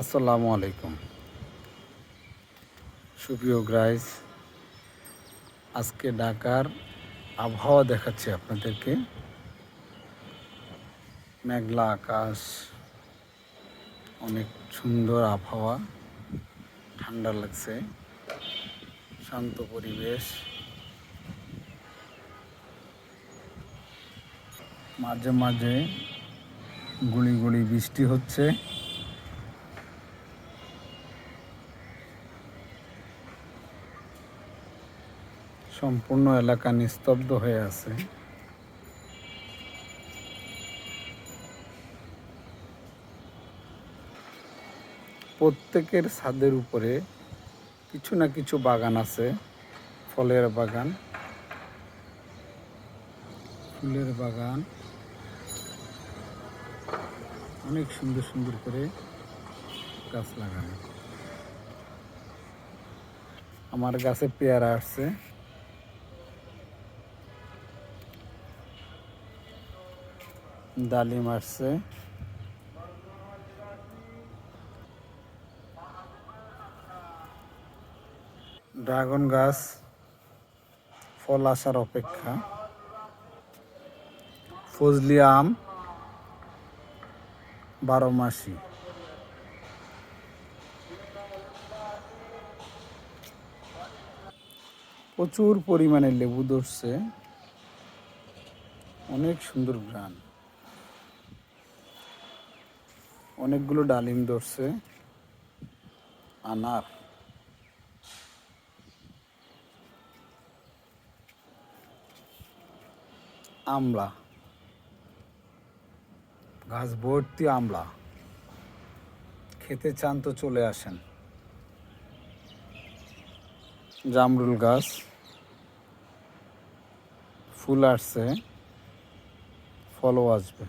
আসসালামু আলাইকুম সুপ্রিয় গাইস, আজকে ঢাকার আবহাওয়া দেখাচ্ছি আপনাদেরকে। মেঘলা আকাশ, অনেক সুন্দর আবহাওয়া, ঠান্ডা লাগছে, শান্ত পরিবেশ। মাঝে মাঝে গুড়ি গুড়ি বৃষ্টি হচ্ছে। সম্পূর্ণ এলাকা নিস্তব্ধ হয়ে আছে। প্রত্যেকের ছাদের উপরে কিছু না কিছু বাগান আছে, ফলের বাগান, ফুলের বাগান, অনেক সুন্দর সুন্দর করে গাছ লাগানো। আমার গাছে পেয়ারা আসছে, ডালিম আসছে, ড্রাগন গাছ ফল আসার অপেক্ষা, ফজলি আম 12 মাসি। প্রচুর পরিমাণে লেবু ধরছে, অনেক সুন্দর ঘ্রাণ। অনেকগুলো ডালিম ধরছে, আনার, আমলা, গাছ ভর্তি আমলা। খেতে চান তো চলে আসেন। জামরুল গাছ, ফুল আসছে, ফলও আসবে।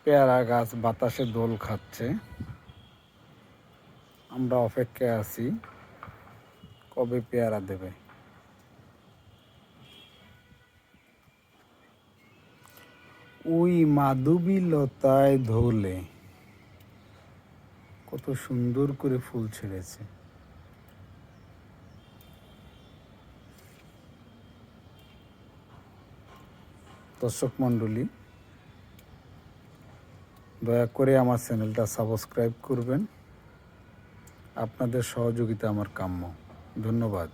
পেয়ারা গাছ বাতাসে দোল খাচ্ছে। আমরা অপেক্ষায় আছি কবে পেয়ারা দেবে। ওই মাধবীলতায় ধৌলে কত সুন্দর করে ফুল ছেড়েছে। দর্শক মণ্ডলী, দয়া করে আমার চ্যানেলটা সাবস্ক্রাইব করবেন। আপনাদের সহযোগিতা আমার কাম্য। ধন্যবাদ।